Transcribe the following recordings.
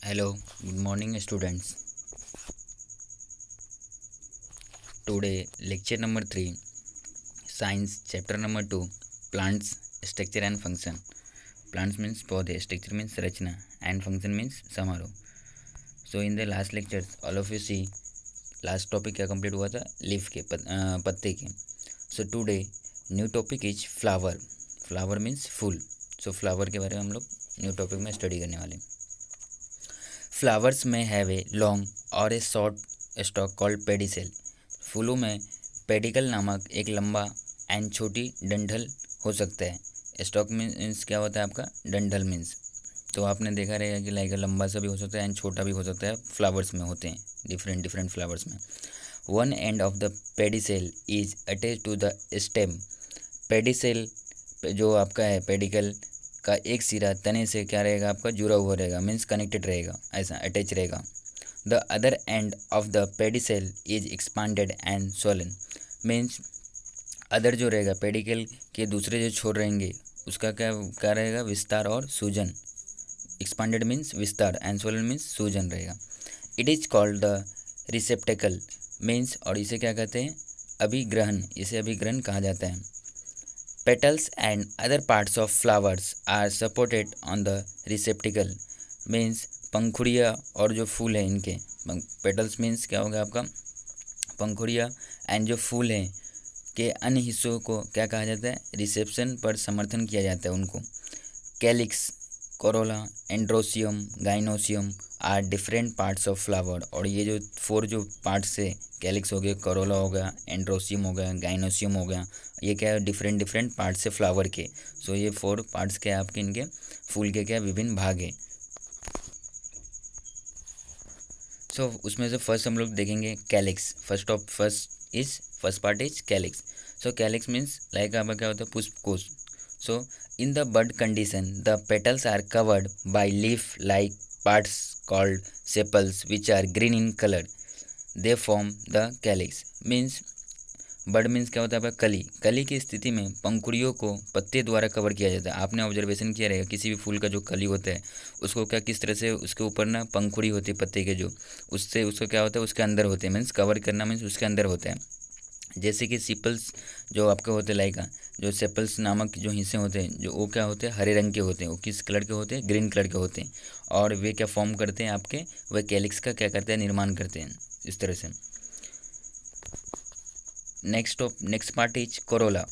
Hello, good morning, students. Today, lecture number 3, Science, chapter number 2, Plants, Structure and Function. Plants means पौधे, structure means Rachna, and function means समारोह. So, in the last lecture, all of you see, last topic क्या complete हुआ था leaf के पत्ते के. So, today, new topic is flower. Flower means fool. So, flower के बारे में हम लोग new topic में study करने वाले. फ्लावर्स में हैव ए लॉन्ग और ए शॉर्ट स्टॉक कॉल्ड पेडिसेल. फूलों में पेडिकल नामक एक लंबा एंड छोटी डंठल हो सकता है. स्टॉक मीन्स क्या होता है आपका डंठल मीन्स. तो आपने देखा रहेगा कि लाइक लंबा सा भी हो सकता है एंड छोटा भी हो सकता है. फ्लावर्स में होते हैं डिफरेंट डिफरेंट फ्लावर्स में. One end of the pedicel is attach to the stem. Pedicel जो आपका है पेडिकल का एक सिरा तने से क्या रहेगा आपका जुड़ा हुआ रहेगा मीन्स कनेक्टेड रहेगा ऐसा अटैच रहेगा. The other and of the pedicel is expanded and Solan means other जो रहेगा पेडिकल के दूसरे जो छोर रहेंगे उसका क्या क्या रहेगा विस्तार और सूजन. एक्सपांडेड मीन्स विस्तार एंड सोलन मीन्स सूजन रहेगा. It is called the receptacle means और इसे क्या कहते हैं अभिग्रहण. इसे अभिग्रहण कहा जाता है. Petals and other parts of flowers are supported on the receptacle means पंखुड़िया और जो फूल हैं इनके पेटल्स मीन्स क्या होगा आपका पंखुड़िया एंड जो फूल हैं के अन्य हिस्सों को क्या कहा जाता है रिसेप्शन पर समर्थन किया जाता है उनको. Calyx corolla androecium gynoecium are different parts of flower. और ये जो 4 जो पार्ट्स है कैलिक्स हो गया कोरोला हो गया एंड्रोसियम हो गया गाइनोसियम हो गया ये क्या है डिफरेंट डिफरेंट पार्ट्स है फ्लावर के. सो ये 4 पार्ट्स क्या है आपके इनके फूल के क्या विभिन्न भाग है. सो उसमें से फर्स्ट हम लोग देखेंगे calyx. First part is calyx. So calyx means like आपका क्या होता है पुष्पकोश. सो in the bud condition the petals are covered by leaf like parts called sepals which are green in color. They form the calyx means bud means क्या होता है आपका कली. कली की स्थिति में पंखुड़ियों को पत्ते द्वारा कवर किया जाता है. आपने ऑब्जर्वेशन किया रहेगा किसी भी फूल का जो कली होता है उसको क्या किस तरह से उसके ऊपर ना पंखुड़ी होती है पत्ते के जो उससे उसको क्या होता है उसके अंदर होते हैं मीन्स कवर करना मीन्स उसके अंदर होता है. जैसे कि सिपल्स जो आपके होते हैं लाइक जो सेपल्स नामक जो हिस्से होते हैं जो वो क्या होते हैं हरे रंग के होते हैं. वो किस कलर के होते हैं ग्रीन कलर के होते हैं. और वे क्या फॉर्म करते हैं आपके वह कैलिक्स का क्या करते हैं निर्माण करते हैं इस तरह से. Next part is corolla.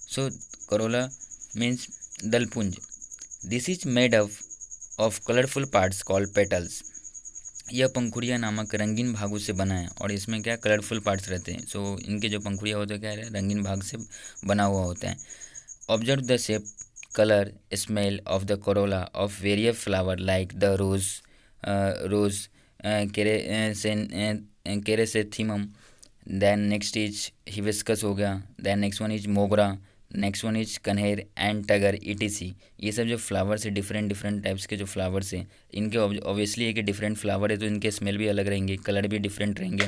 So corolla means दलपुंज. This is made up of colourful parts called petals. यह पंखुड़िया नामक रंगीन भागों से बना है और इसमें क्या कलरफुल पार्ट्स रहते हैं. सो इनके जो पंखुड़िया होते हैं क्या है रंगीन भाग से बना हुआ होता है. Observe the shape colour smell of the corolla of various flower like the rose chrysanthemum. Then next is hibiscus हो गया. Then next one is mogra. Next one is kaner and tagar ETC. ये सब जो फ्लावर्स है डिफरेंट डिफरेंट टाइप्स के जो flowers हैं इनके ऑब्वियसली एक डिफरेंट फ्लावर है तो इनके स्मेल भी अलग रहेंगे कलर भी डिफरेंट रहेंगे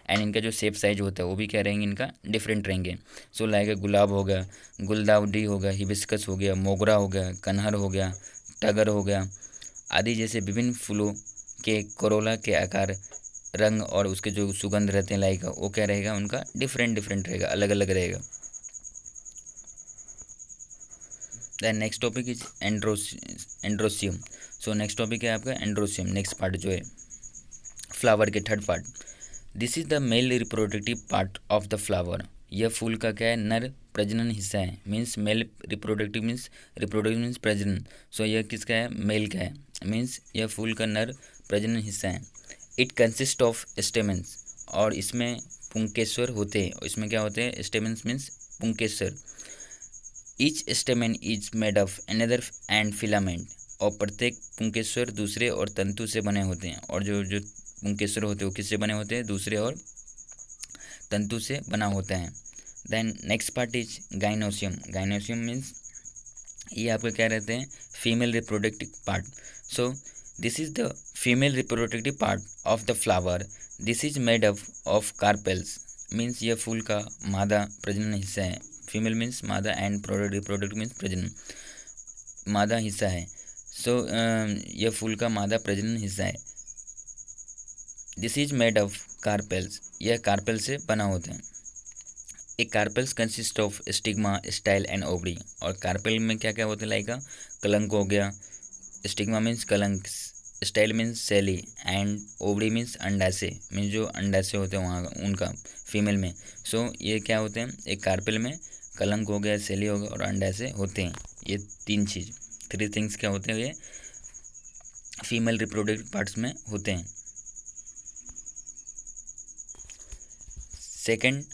एंड इनका जो शेप साइज होता है वो भी क्या रहेंगे इनका डिफरेंट रहेंगे. सो लाइक गुलाब हो गया गुलदाउदी हो गया हिबिस्कस हो गया मोगरा हो गया कन्हर हो गया टगर हो गया आदि जैसे विभिन्न फूलों के कोरोला के आकार रंग और उसके जो सुगंध रहते हैं लाइक वो क्या रहेगा उनका डिफरेंट डिफरेंट रहेगा अलग अलग रहेगा. Then next topic is androecium. So next topic है आपका एंड्रोसियम. नेक्स्ट पार्ट जो है फ्लावर के third part. This is the male reproductive part of the flower. यह फूल का क्या है नर प्रजनन हिस्सा है मीन्स मेल रिप्रोडक्टिव मीन्स प्रजनन. सो यह किसका है मेल का है मीन्स यह फूल का नर प्रजनन हिस्सा है. इट कंसिस्ट ऑफ स्टेमेंस और इसमें पुंकेश्वर होते हैं. इसमें क्या होते हैं स्टेमेंस मीन्स पुंकेश्वर. Each stamen is made of anther and filament. और प्रत्येक पुंकेश्वर दूसरे और तंतु से बने होते हैं. और जो जो पुंकेश्वर होते हैं वो किससे बने होते हैं दूसरे और तंतु से बना होता है. Then next part is gynoecium. Gynoecium means ये आपके क्या रहते हैं female reproductive part. So this is the female reproductive part of the flower. This is made up of carpels means यह फूल का मादा प्रजनन हिस्सा है. फीमेल मीन्स मादा एंड रिप्रोडक्टिव मीन्स प्रजनन मादा हिस्सा है. सो यह फूल का मादा प्रजनन हिस्सा है। This is made of carpels, यह कार्पेल से बना होता है। एक carpels consist of stigma, style and ovary. और कार्पेल में क्या क्या होता है, लाइक कलंक हो गया, स्टिग्मा मीन्स कलंक, स्टाइल मीन्स सेली, एंड ओवरी मीन्स अंडाशय, मीन्स जो अंडाशय होते हैं वहाँ उनका फीमेल में। सो ये क्या होते हैं, एक कार्पेल में कलंक हो गया, सेली हो गया और अंडाशय होते हैं। ये तीन चीज़, थ्री थिंग्स क्या होते हैं, ये फीमेल रिप्रोडक्टिव पार्ट्स में होते हैं। Second,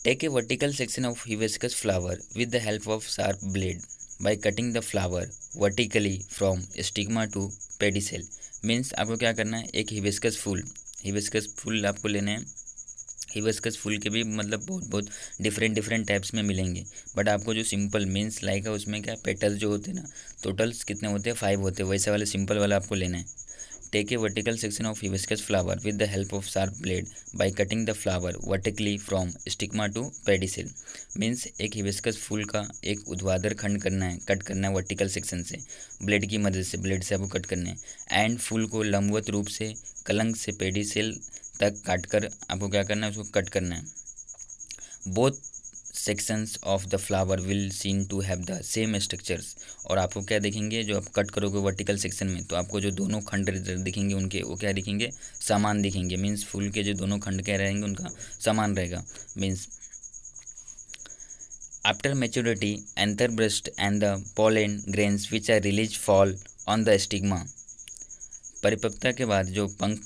take a vertical section of hibiscus flower with the help of sharp blade by cutting the flower vertically from stigma to pedicel। Means आपको क्या करना है, एक हिबिस्कस फूल आपको लेने हैं। हिबिस्कस फूल के भी मतलब बहुत डिफरेंट टाइप्स में मिलेंगे, बट आपको जो सिंपल मीन्स लाइक है उसमें क्या पेटल्स जो होते हैं ना, टोटल्स कितने होते हैं, 5 होते हैं, वैसे वाले सिंपल वाला आपको लेना है। Take a vertical section of hibiscus flower with the help of sharp blade by cutting the flower vertically from stigma to pedicel। Means एक हिबिस्कस फूल का एक ऊर्ध्वाधर खंड करना है, कट करना है वर्टिकल सेक्शन से, ब्लेड की मदद से, ब्लेड से आपको कट करना है। एंड फूल को लंबवत रूप से कलंक से पेडिसेल तक काट कर आपको क्या करना है, उसको कट करना है। Both sections of the flower will seen to have the same structures. और आपको क्या देखेंगे, जो आप कट करोगे वर्टिकल सेक्शन में, तो आपको जो दोनों खंड दिखेंगे उनके, वो क्या दिखेंगे, समान दिखेंगे। मीन्स फूल के जो दोनों खंड क्या रहेंगे, उनका समान रहेगा। Means after maturity anther burst and the pollen grains which are release fall on the stigma. परिपक्वता के बाद जो पंख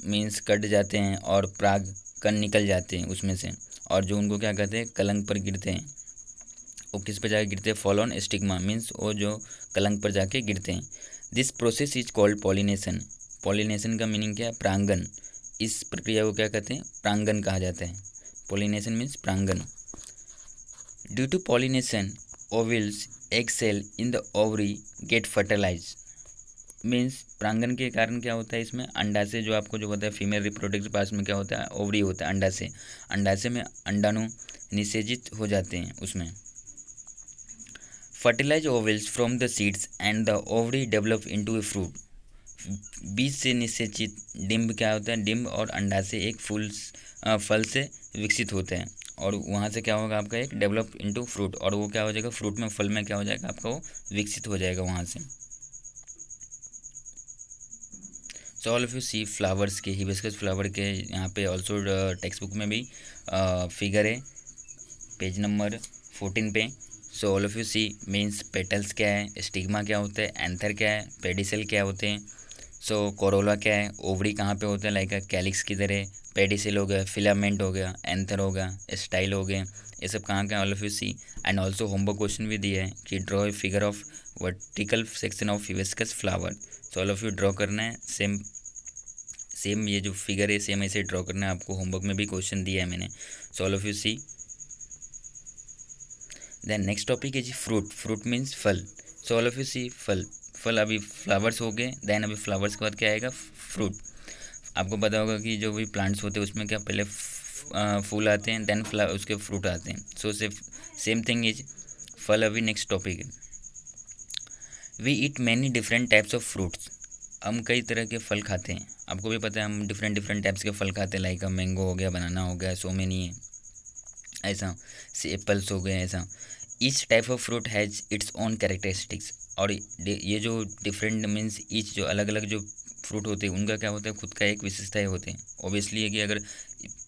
मीन्स कट जाते हैं और पराग कण निकल जाते हैं उसमें से, और जो उनको क्या कहते हैं, कलंक पर गिरते हैं। वो किस पर जाके गिरते हैं, फॉल ऑन स्टिग्मा, मीन्स वो जो कलंक पर जाके गिरते हैं। This process is called pollination. Pollination का मीनिंग क्या है, प्रांगण। इस प्रक्रिया को क्या कहते हैं, प्रांगण कहा जाता है। पॉलिनेशन मीन्स प्रांगण। Due to pollination ovules egg cell in the ovary get fertilize. Means प्रांगण के कारण क्या होता है, इसमें अंडाशय जो आपको जो बताया फीमेल रिप्रोडक्टिव पार्ट्स में क्या होता है, ओवरी होता है, अंडाशय में अंडाणु निषेचित हो जाते हैं उसमें। Fertilize ovules from the seeds and the ovary develop into a fruit. बीज से निषेचित डिम्ब क्या होता है, डिम्ब और अंडाशय एक फल से विकसित होते हैं, और वहाँ से क्या होगा आपका एक डेवलप इनटू फ्रूट, और वो क्या हो जाएगा, फ्रूट में, फल में क्या हो जाएगा आपका, वो विकसित हो जाएगा वहाँ से। So all of you see flowers के, हिबिस्कस फ्लावर के यहाँ पे ऑल्सो टेक्स्ट बुक में भी फिगर है पेज नंबर 14 पे। So all of you see means petals क्या है, स्टिग्मा क्या होता है, एंथर क्या है, पेडिसेल क्या होते हैं, सो कोरोला क्या है, ओवरी कहाँ पे होते हैं, लाइक कैलिक्स की तरह, पेडिसेल हो गया, फिलामेंट हो गया, एंथर हो गया, स्टाइल हो गए, ये सब कहाँ का, all of you see. And also homework question भी दिया है कि draw a figure of vertical section of hibiscus flower. So all of you draw करना है, सेम ये जो फिगर है सेम ऐसे ड्रॉ करना है आपको, होमवर्क में भी क्वेश्चन दिया है मैंने। So all of you see. Then next topic है जी फ्रूट मीन्स फल। So all of you see फल अभी फ्लावर्स हो गए, देन अभी फ्लावर्स के बाद क्या आएगा, फ्रूट। आपको पता होगा कि जो भी प्लांट्स होते हैं उसमें क्या पहले फूल आते हैं, देन उसके फ्रूट आते हैं। सो सेम थिंग इज फल अभी नेक्स्ट टॉपिक है। We eat many different types of fruits. हम कई तरह के फल खाते हैं, आपको भी पता है हम डिफरेंट टाइप्स के फल खाते हैं, लाइक मैंगो हो गया, बनाना हो गया, सो मेनी है ऐसा, एप्पल्स हो गए ऐसा। Each type of fruit has its own characteristics. और ये जो डिफरेंट मीन्स ईच जो अलग अलग जो फ्रूट होते हैं उनका क्या होता है, खुद का एक विशेषताएं होते हैं। ऑब्वियसली है कि अगर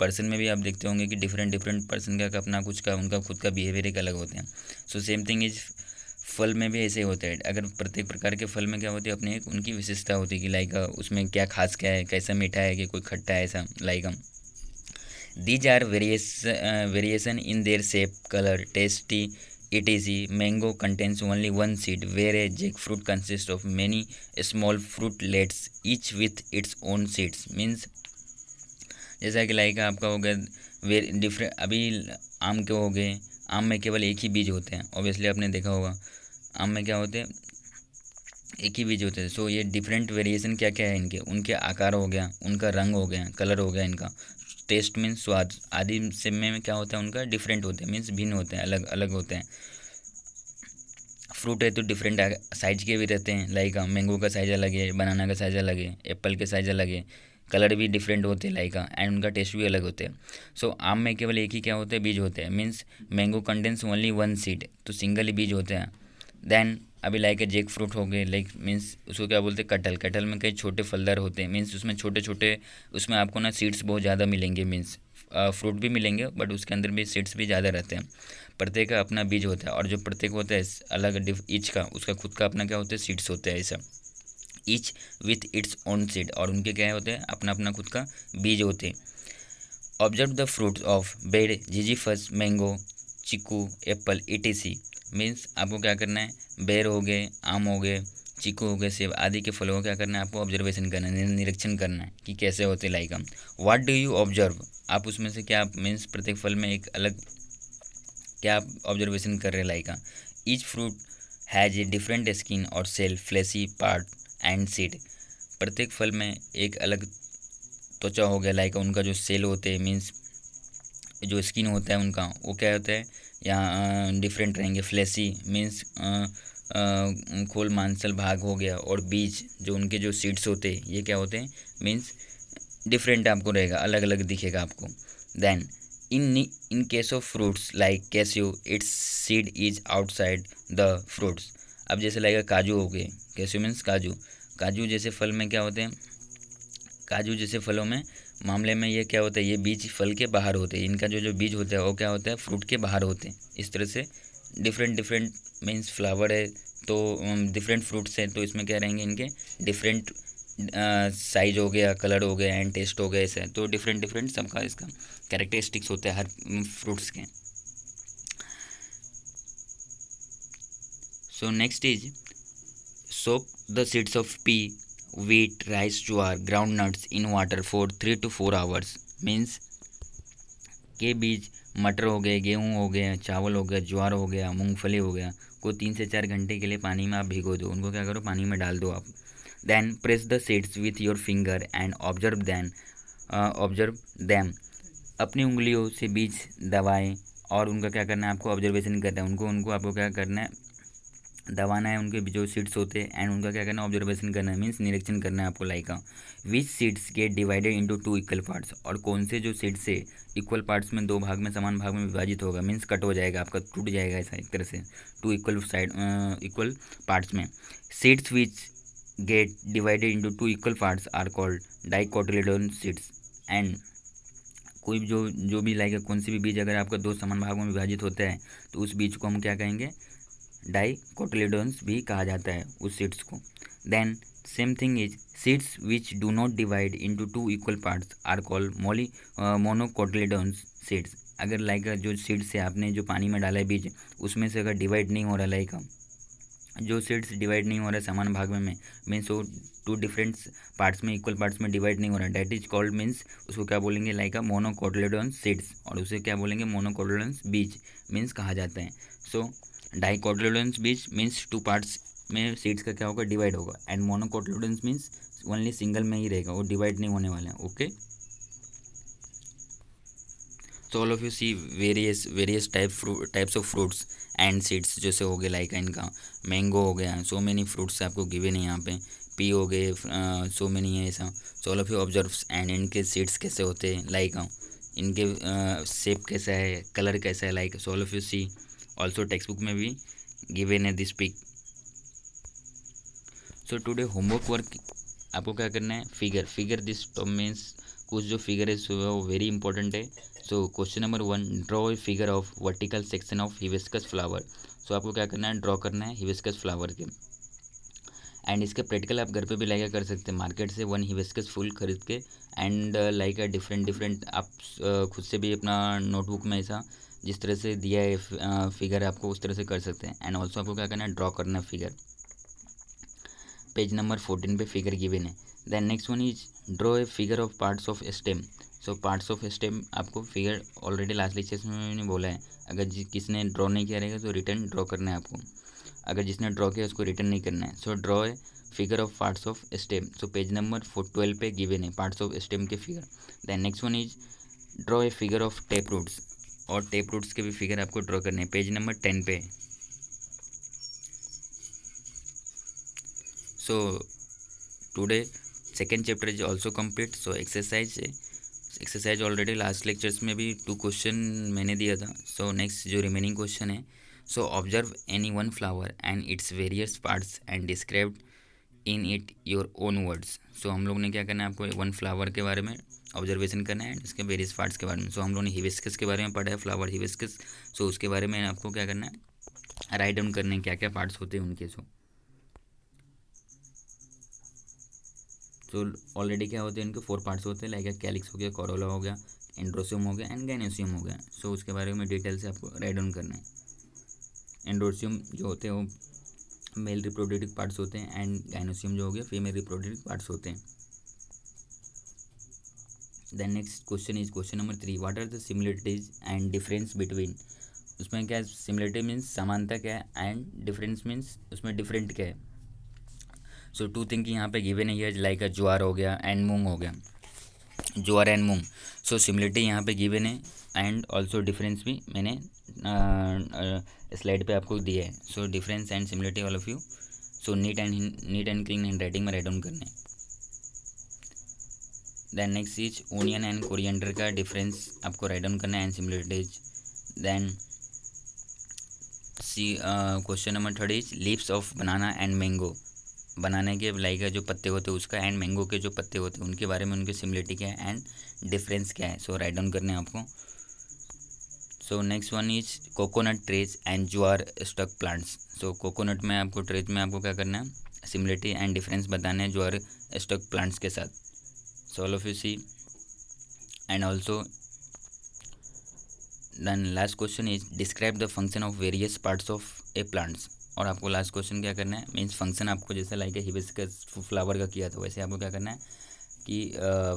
पर्सन में भी आप देखते होंगे कि डिफरेंट पर्सन का अपना कुछ का उनका खुद का बिहेवियर एक अलग होते हैं। सो सेम थिंग इज फल में भी ऐसे ही होता है। अगर प्रत्येक प्रकार के फल में क्या होती है, अपनी एक उनकी विशेषता होती है कि लाइक उसमें क्या खास क्या है, कैसा मीठा है कि कोई खट्टा है, ऐसा लाइक हम these are variation in their shape, colour, tasty etc. Mango contains only one seed, whereas jackfruit consists of many small fruitlets, each with its own seeds. Means जैसा कि लाइक आपका हो गया डिफरेंट, अभी आम के हो गए, आम में केवल एक ही बीज होते हैं। ऑब्वियसली आपने देखा होगा आम में क्या होते हैं, एक ही बीज होते हैं। सो ये डिफरेंट वेरिएशन क्या क्या है इनके, उनके आकार हो गया, उनका रंग हो गया, कलर हो गया, इनका टेस्ट मीन्स स्वाद आदि से में क्या होता है, उनका डिफरेंट होते हैं, मीन्स भिन्न होते हैं, अलग अलग होते हैं। फ्रूट है तो डिफरेंट साइज के भी रहते हैं, लाइक मैंगो का साइज़ अलग है, बनाना का साइज़ अलग है, एप्पल के साइज़ अलग है, कलर भी डिफरेंट होते हैं लाइक, एंड उनका टेस्ट भी अलग होते हैं। सो आम में केवल एक ही क्या होता है, बीज होते हैं, means mango contains only one seed, तो सिंगल ही बीज होते हैं। देन अभी लाइक जैक फ्रूट हो गए, लाइक मीन्स उसको क्या बोलते हैं, कटहल। कटहल में कई छोटे फलदार होते हैं, मीन्स उसमें छोटे छोटे, उसमें आपको ना सीड्स बहुत ज़्यादा मिलेंगे, मीन्स फ्रूट भी मिलेंगे बट उसके अंदर भी सीड्स भी ज़्यादा रहते हैं। प्रत्येक का अपना बीज होता है, और जो प्रत्येक होता है अलग ईच का, उसका खुद का अपना क्या होता है, सीड्स होते हैं ऐसा, each with its own seed, और उनके क्या होते हैं, अपना अपना खुद का बीज होते हैं। ऑब्जर्व द फ्रूट्स ऑफ बेर, जीजीफस, मैंगो, चीकू, एप्पल, etc। मीन्स आपको क्या करना है, बेर हो गए, आम हो गए, चीकू हो गए, सेब आदि के फलों को क्या करना है, आपको ऑब्जर्वेशन करना है, निरीक्षण करना है कि कैसे होते हैं लाइक हम। व्हाट डू यू ऑब्जर्व, आप उसमें से क्या, मीन्स प्रत्येक फल में एक अलग क्या आप ऑब्जर्वेशन कर रहे हैं like. Each fruit has a different skin और cell, fleshy part and seed. प्रत्येक फल में एक अलग त्वचा हो गया लाइक, उनका जो सेल होते हैं, मीन्स जो स्किन होता है उनका, वो क्या होता है यहाँ डिफरेंट रहेंगे। फ्लैशी मीन्स खोल मांसल भाग हो गया, और बीज जो उनके जो सीड्स होते हैं ये क्या होते हैं, मीन्स डिफरेंट आपको रहेगा, अलग अलग दिखेगा आपको। Then in case of fruits like cashew, its seed is outside the fruits. अब जैसे लगेगा काजू हो गए, कैस्यू मीन्स काजू, काजू जैसे फल में क्या होते हैं, काजू जैसे फलों में मामले में ये क्या होता है, ये बीज फल के बाहर होते हैं, इनका जो बीज होता है वो क्या होता है, फ्रूट के बाहर होते हैं। इस तरह से डिफरेंट मीन्स फ्लावर है तो डिफरेंट फ्रूट्स हैं, तो इसमें क्या रहेंगे, इनके डिफरेंट साइज हो गया, कलर हो गया, एंड टेस्ट हो गया, ऐसा है। तो डिफरेंट सबका इसका कैरेक्टरिस्टिक्स होते हैं हर फ्रूट्स के। So next is soak the seeds of P, wheat, rice, jowar, ground nuts in water for 3 to 4 hours। Means के बीज मटर हो गए, गेहूँ हो गया, चावल हो गया, ज्वार हो गया, मूंगफली हो गया, को 3 से 4 घंटे के लिए पानी में आप भिगो दो, उनको क्या करो, पानी में डाल दो आप। Then press the seeds with your finger and observe them. अपनी उंगलियों से बीज दबाएं और उनका क्या करना है, आपको ऑब्जर्वेशन करना है, उनको आपको क्या करना है, दबाना है, उनके जो सीड्स होते हैं, एंड उनका क्या करना है, ऑब्जर्वेशन करना है, मीन्स निरीक्षण करना है आपको like. Which seeds gate divided into 2 equal parts, और कौन से जो सीड्स से इक्वल पार्ट्स में, 2 भाग में, समान भाग में विभाजित होगा, मीन्स कट हो जाएगा आपका, टूट जाएगा ऐसा एक तरह से, 2 इक्वल पार्ट्स में। Seeds which get divided into 2 equal parts are called dicotyledon seeds. And कोई जो भी लाइक कौन सी भी बीज अगर आपका 2 समान भागों में विभाजित होता है तो उस बीज को हम क्या कहेंगे, डाइकोटिलेडोन्स भी कहा जाता है उस सीड्स को। Then same thing is seeds which do not divide into 2 equal parts are called monocotyledons seeds. अगर लाइक जो सीड्स से आपने जो पानी में डाला है बीज, उसमें से अगर डिवाइड नहीं हो रहा, लाइक जो सीड्स डिवाइड नहीं हो रहा है समान भाग में मीन्स वो 2 डिफरेंट पार्ट्स में, इक्वल पार्ट्स में डिवाइड नहीं हो रहा, डेट इज कॉल्ड, मीन्स उसको क्या बोलेंगे, लाइक मोनोकोटिलेडोन्स सीड्स, और उसे क्या बोलेंगे, मोनोकोटिलेडोन्स बीज मीन्स कहा जाता है। सो डाइकोटिलेडोन्स बीज मीन्स 2 पार्ट्स में सीड्स का क्या होगा, डिवाइड होगा, and monocotyledons means only single में ही रहेगा, वो डिवाइड नहीं होने वाला है। Okay, so all of you see various types of fruits and seeds, जैसे हो गए लाइक इनका मैंगो हो गया, सो मेनी फ्रूट्स आपको गिवन है यहाँ पे, पी हो गए, सो मेनी है ऐसा। सो all of you observe and इनके सीड्स कैसे होते हैं, लाइक इनके शेप कैसा है, कलर कैसा है, like so all of you see. Also text book में भी गिवन है this pic. So today homework work आपको क्या करना है, फिगर दिस टॉप मीन्स कुछ जो फिगर है वो वेरी इंपॉर्टेंट है। So question number 1, draw a figure of vertical section of hibiscus flower. So आपको क्या करना है, ड्रॉ करना है हिबिस्कस फ्लावर के, एंड इसके प्रैक्टिकल आप घर पे भी लाइक कर सकते हैं मार्केट से 1 हिबिस्कस फूल खरीद के, एंड लाइक डिफरेंट आप खुद से भी अपना नोटबुक में ऐसा जिस तरह से दिया है फिगर आपको उस तरह से कर सकते हैं। एंड ऑल्सो आपको क्या करना है, ड्रॉ करना है फिगर। पेज नंबर 14 पे फिगर गिवन है। Then next one is draw a figure of parts of stem. So parts of stem आपको फिगर ऑलरेडी लास्ट लेक्चर्स में मैंने बोला है, अगर किसने ड्रॉ नहीं किया रहेगा तो रिटर्न ड्रॉ करना है आपको, अगर जिसने ड्रॉ किया उसको रिटर्न नहीं करना है। So draw a figure of parts of stem. So page number 12 पे गिवन है पार्ट्स ऑफ स्टेम के figure. Then next one is draw a figure of tap roots, और टेप रूट्स के भी फिगर आपको ड्रॉ करने हैं, पेज नंबर 10 पे। So today second chapter is also complete. So exercise already last lectures में भी 2 क्वेश्चन मैंने दिया था. सो नेक्स्ट जो रिमेनिंग क्वेश्चन है, so observe any one flower and its various parts and describe in it your own words. So हम लोग ने क्या करना है, आपको वन फ्लावर के बारे में ऑब्जर्वेशन करना है, उसके वेरियस पार्ट्स के बारे में. सो हम लोगों ने हिबिस्कस के बारे में पढ़ा है, फ्लावर हिबिस्कस. सो उसके बारे में आपको क्या करना है, राइट डाउन करने हैं क्या क्या पार्ट्स होते हैं उनके. सो ऑलरेडी क्या होते हैं, इनके 4 पार्ट्स होते हैं, लाइक कैलिक्स हो गया, कोरोला हो गया, एंड्रोसियम हो गया एंड गाइनोसियम हो गया. सो उसके बारे में डिटेल से आपको राइट डाउन करना है. एंड्रोसियम जो होते हैं वो मेल रिप्रोडक्टिव पार्ट्स होते हैं एंड गाइनोसियम जो हो गया फीमेल रिप्रोडक्टिव पार्ट्स होते हैं. Then next question is question number 3, what are the similarities and difference between. उसमें क्या है, सिमिलरिटी मीन्स समानता क्या है एंड डिफरेंस मीन्स उसमें डिफरेंट क्या है. सो 2 थिंग यहाँ पे गिवन है, लाइक ज्वार हो गया एंड मूंग हो गया, ज्वार एंड मूंग. सो सिमिलरिटी यहाँ पे गिवन है एंड ऑल्सो डिफरेंस भी मैंने स्लाइड पे आपको दिया है. So difference and similarity all of you. So neat and clean handwriting में राइट डाउन करना है. Then next is onion and coriander का डिफरेंस आपको राइट डाउन करना है and similarities. Then see question number 3 is leaves of banana and mango. बनाने के लाइक जो पत्ते होते हैं उसका एंड मैंगो के जो पत्ते होते हैं उनके बारे में उनकी सिमिलरिटी क्या है एंड डिफरेंस क्या है. सो राइट डाउन करने हैं आपको. So next one is coconut trees and jowar stalk plants. So coconut में आपको ट्रीज में आपको क्या करना है, सिमिलरिटी एंड डिफरेंस बताना है ज्वार स्टक प्लांट्स के साथ. So all of you see and also then last question is describe the function of various parts of a plants. और आपको लास्ट क्वेश्चन क्या करना है, मीन्स फंक्शन आपको जैसे लाइक हिबिस्कस फ्लावर का किया था वैसे आपको क्या करना है कि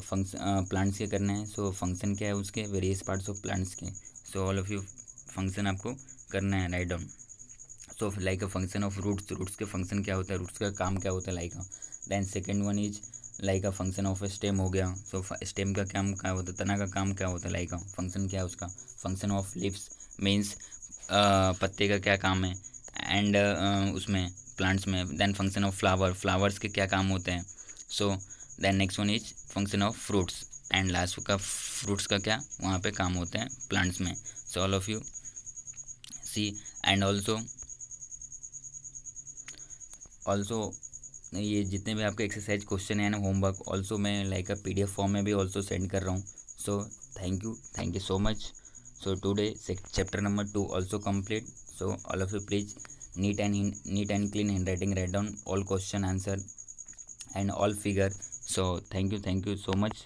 फंक्शन प्लांट्स के करना है. सो फंक्शन क्या है उसके, वेरियस पार्ट्स ऑफ प्लांट्स के. So all of you function आपको करना है write down. So like a function of roots, roots के फंक्शन क्या होता है, रूट्स का काम क्या होता है like. Then second one is like a function of stem हो गया. सो स्टेम का काम क्या होता है, तना का काम क्या होता है लाइक फंक्शन क्या है उसका. फंक्शन ऑफ लिव्स मीन्स पत्ते का क्या काम है एंड उसमें प्लांट्स में. Then function of flower, flowers के क्या काम होते हैं. So then next one is function of fruits and last का फ्रूट्स का क्या वहाँ पे काम होते हैं प्लांट्स में. So all of you see and also ये जितने भी आपके एक्सरसाइज क्वेश्चन है ना होमवर्क ऑल्सो मैं लाइक PDF फॉर्म में भी ऑल्सो सेंड कर रहा हूँ. So thank you so much. So today chapter number 2 also complete. So all of you please neat and clean handwriting, write down all question answer and all figure. So thank you so much.